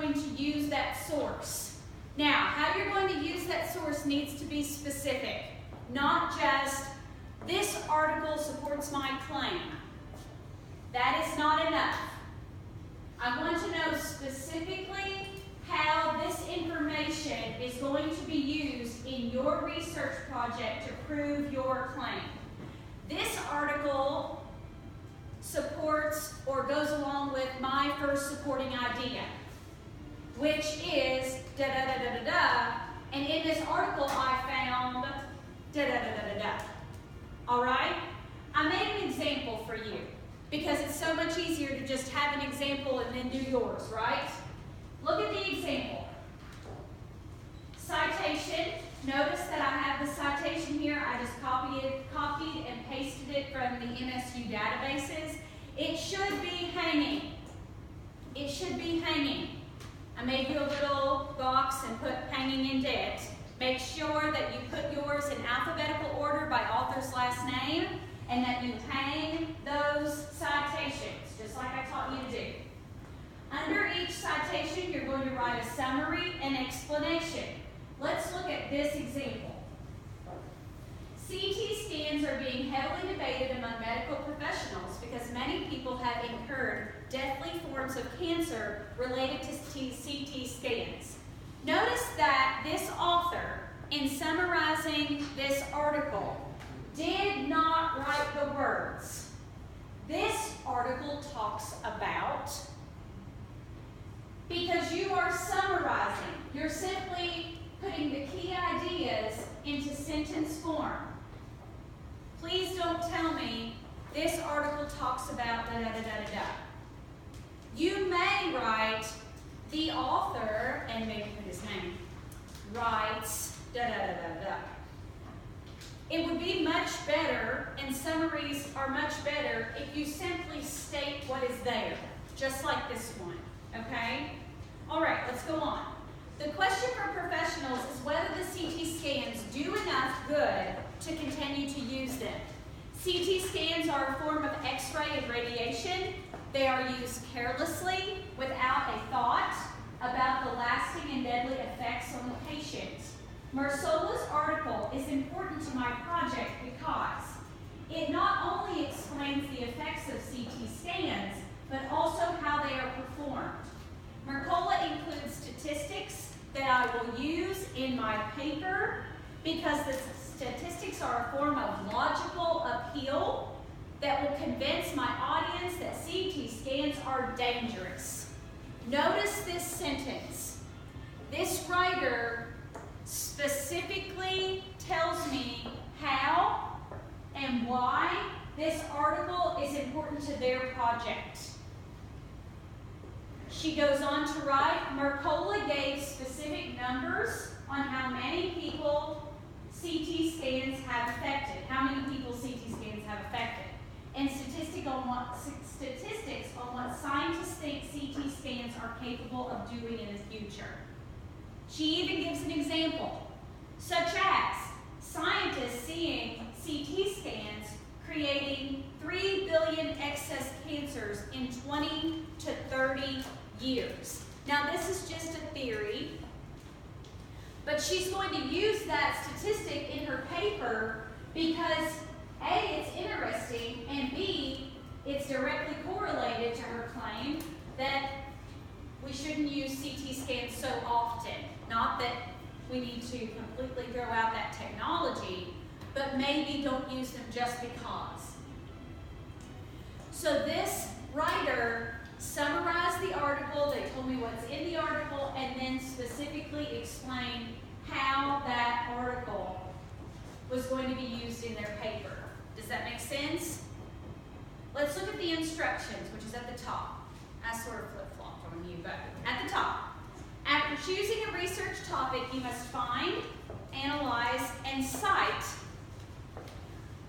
going to use that source. Now, how you're going to use that source needs to be specific, not just, this article supports my claim. That is not enough. I want to know specifically how this information is going to be used in your research project to prove your claim. This article supports or goes along with my first supporting idea, which is da-da-da-da-da-da, and in this article I found da-da-da-da-da-da. All right? I made an example for you because it's so much easier to just have an example and then do yours, right? Look at the example. Citation. Notice that I have the citation here. I just copied and pasted it from the MSU databases. It should be hanging. It should be hanging. I made you a little box and put hanging indent. Make sure that you put yours in alphabetical order by author's last name and that you hang those citations, just like I taught you to do. Under each citation, you're going to write a summary and explanation. Let's look at this example. CT scans are being heavily debated among medical professionals because many people have incurred deadly forms of cancer related to CT scans. Notice that this author, in summarizing this article, did not write the words. This article talks about, because you are summarizing, you're simply putting the key ideas into sentence form. Please don't tell me this article talks about da-da-da-da-da-da. You may write the author, and maybe put his name, writes da-da-da-da-da. It would be much better, and summaries are much better, if you simply state what is there, just like this one, okay? All right, let's go on. The question for professionals is whether the CT scans do enough good to continue to use them. CT scans are a form of X-ray and radiation. They are used carelessly, without a thought about the lasting and deadly effects on the patient. Mersola's article is important to my project because it not only explains the effects of CT scans, but also how they are performed. Mercola includes statistics that I will use in my paper because the statistics are a form of logical appeal that will convince my audience that CT scans are dangerous. Notice this sentence. This writer specifically tells me how and why this article is important to their project. She goes on to write, Mercola gave specific numbers on how many people CT scans have affected, and statistics on what scientists think CT scans are capable of doing in the future. She even gives an example, such as scientists seeing CT scans creating 3 billion excess cancers in 20 to 30 years. Now, this is just a theory, but she's going to use that statistic in her paper because A, it's interesting, and B, it's directly correlated to her claim that we shouldn't use CT scans so often. Not that we need to completely throw out that technology, but maybe don't use them just because. So this writer summarized the article, they told me what's in the article, and then specifically explained how that article was going to be used in their paper. Does that make sense? Let's look at the instructions, which is at the top. I sort of flip-flopped on you, but at the top. After choosing a research topic, you must find, analyze, and cite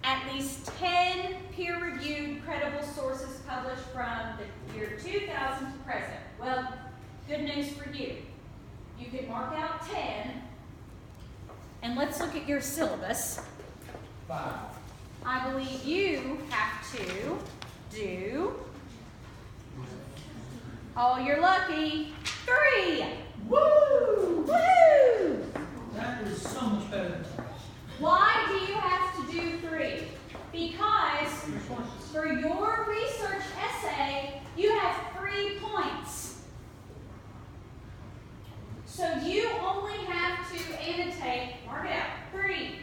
at least 10 peer-reviewed credible sources published from the year 2000 to present. Well, good news for you. You can mark out 10, and let's look at your syllabus. 5. I believe you have to do, oh, you're lucky, 3. Woo! Woohoo! That was so much better than 12. Why do you have to do 3? Because for your research essay, you have 3 points. So you only have to annotate, mark it out, 3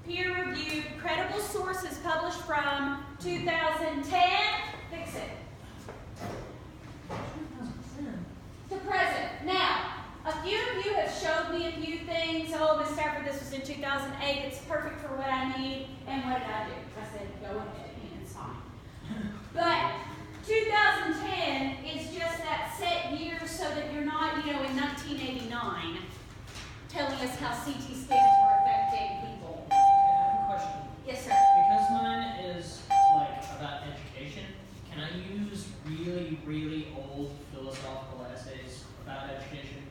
peer-reviewed, credible sources published from 2010. Fix it. To present. Now, a few of you have showed me a few things. Oh, Miss Stafford, this was in 2008. It's perfect for what I need. And what did I do? I said, go ahead, and it's fine. But 2010 is just that set year so that you're not, in 1989 telling us how CT scans were affecting people. Okay, I have a question. Yes, sir. Because mine is like about education, can I use really, really old philosophical essays about education?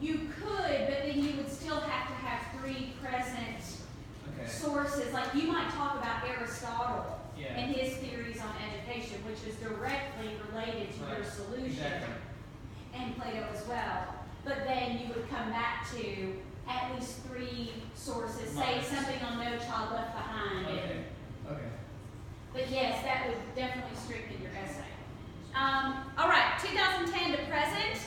You could, but then you would still have to have 3 present sources. Like you might talk about Aristotle and his theories on education, which is directly related to your solution, and Plato as well. But then you would come back to at least 3 sources, say something on No Child Left Behind. Okay. But yes, that would definitely strengthen your essay. All right, 2010 to present.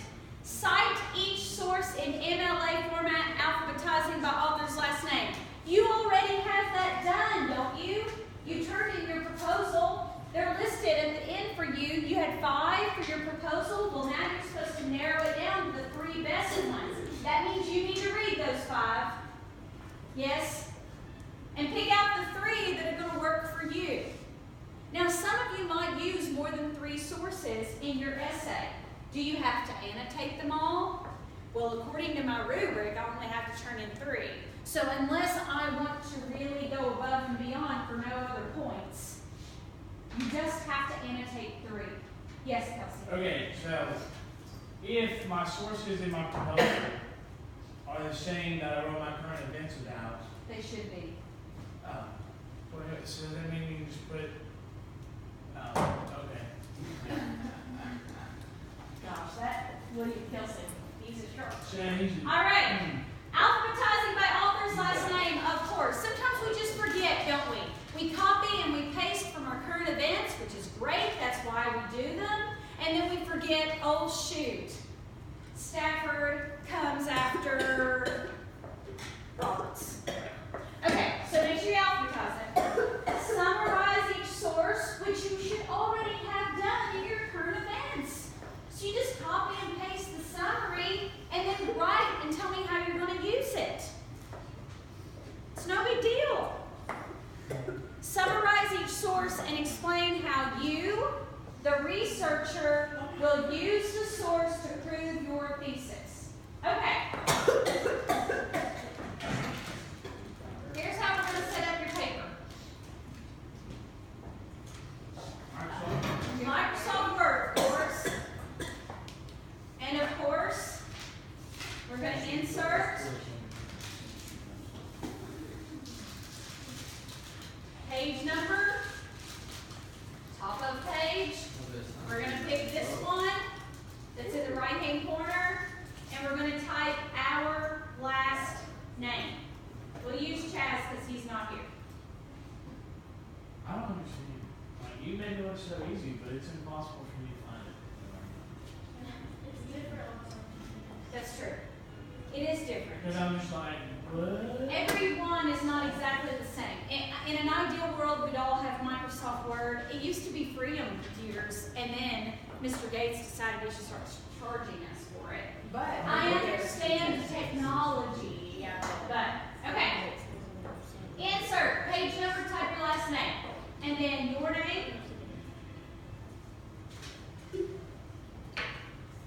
Cite each source in MLA format, alphabetizing by author's last name. You already have that done, don't you? You turned in your proposal. They're listed at the end for you. You had 5 for your proposal. Well, now you're supposed to narrow it down to the 3 best ones. That means you need to read those 5. Yes? And pick out the 3 that are going to work for you. Now, some of you might use more than 3 sources in your essay. Do you have to annotate them all? Well, according to my rubric, I only have to turn in 3. So unless I want to really go above and beyond for no other points, you just have to annotate 3. Yes, Kelsey? Okay, so if my sources in my proposal are the same that I wrote my current events about, They should be. so does that mean you can just put, okay. Gosh, that William Kelsey, he's a sharp. So easy. All right. Alphabetizing by author's last name, of course. Sometimes we just forget, don't we? We copy and we paste from our current events, which is great. That's why we do them. And then we forget, oh shoot, Stafford comes after Roberts. Okay, so make sure you alphabetize it. Summarize each source, which you should already have done in your current events. So you just copy and paste the summary and then write and tell me how you're going to use it. It's no big deal. Summarize each source and explain how you, the researcher, will use the source to prove your thesis. Okay. Here's how we're going to set up your paper. Microsoft Word, of course. And of course, we're going to insert page number, top of page. We're going to pick this one that's in the right-hand corner, and we're going to type our last name. We'll use Chaz because he's not here. I don't understand. Like, you made it look so easy, but it's impossible for me to find it. That's true. It is different. Because I'm just like, what? Every one is not exactly the same. In an ideal world, we'd all have Microsoft Word. It used to be free on computers, and then Mr. Gates decided he should start charging us for it. But I understand the technology, but okay. Insert page number, type your last name, and then your name,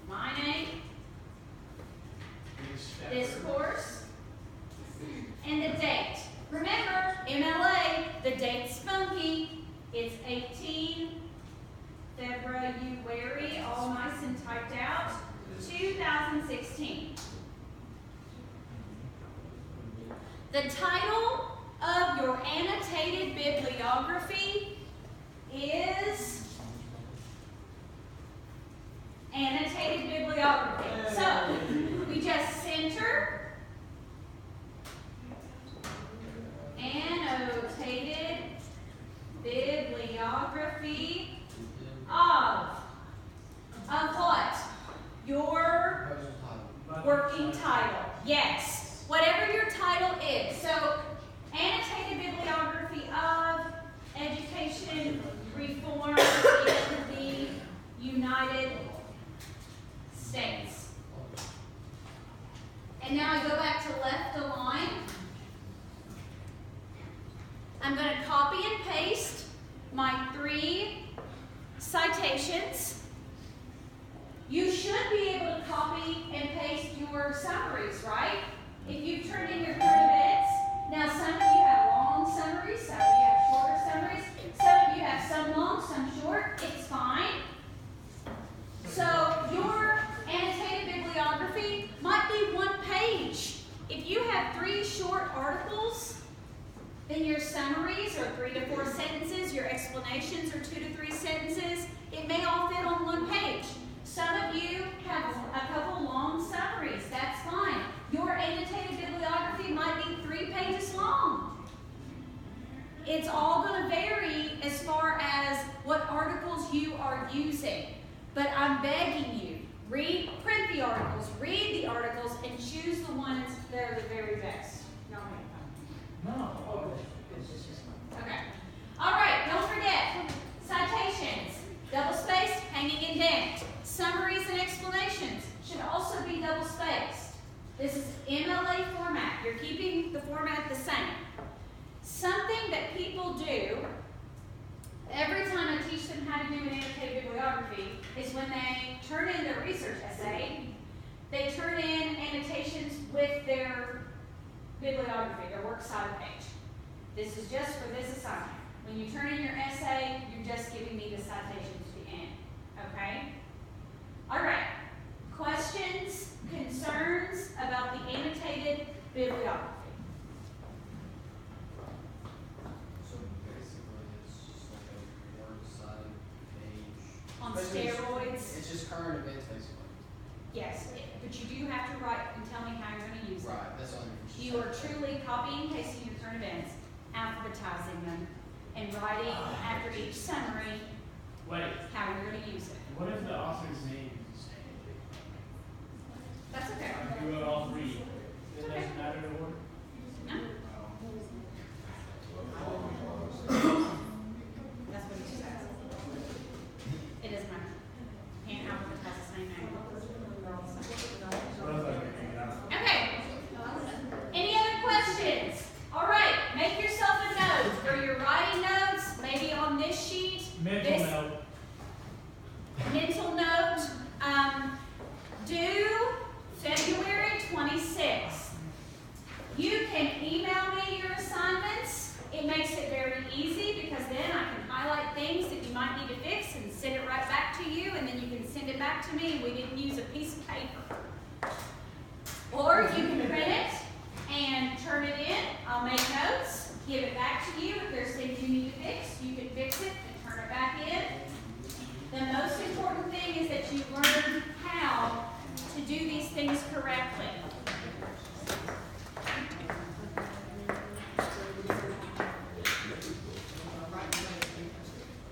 my name, this course, and the date. Remember, MLA, the date's funky. It's 18 February, all nice and typed out, 2016. The title of your annotated bibliography is Annotated Bibliography. bibliography. So, we just center annotated bibliography of what? Your working title. Yes. Whatever your title is. So, annotated bibliography of education reform in the United States. And now I go back to left align. I'm going to copy and paste my 3 citations. You should be able to copy and paste your summaries, right? If you've turned in your current events. Now some of you have long summaries, some of you have shorter summaries, some of you have some long, some short. It's fine. So your annotated bibliography might be 1 page. If you have 3 short articles, then your summaries are 3 to 4 sentences, your explanations are 2 to 3 sentences. It may all fit on 1 page. Some of you have a couple long summaries. That's fine. Your annotated bibliography might be 3 pages long. It's all going to vary as far as what articles you are using. But I'm begging you, print the articles, read the articles, and choose the ones that are the very best. No. Okay. All right, don't forget, citations, double-spaced, hanging indent. Summaries and explanations should also be double-spaced. This is MLA format. You're keeping the format the same. Something that people do every time I teach them how to do an annotated bibliography is when they turn in their research essay, they turn in annotations with their bibliography, their works cited page. This is just for this assignment. When you turn in your essay, you're just giving me the citations to the end. Okay? All right. Questions, concerns about the annotated bibliography? So basically, it's just like a works cited page. On Basically, steroids? It's just current events, basically. Yes, but you do have to write and tell me how you're going to use it. Right, that's all. You are truly copying and pasting your current events, alphabetizing them, and writing after each summary Wait, how you're going to use it. what if the author's name is the same? That's okay. Like you wrote all 3. It doesn't matter the order? No? That's what it says. It doesn't matter. You can't alphabetize the same name. Okay. Any other questions? All right. Make yourself a note, or you're writing notes, maybe on this sheet. Mental this note. Mental note. Due February 26th. You can email me your assignments. It makes it very easy because then I can highlight things that you might need to fix and send it right back to you, and then you can send it back to me and we didn't use a piece of paper. Or you can print it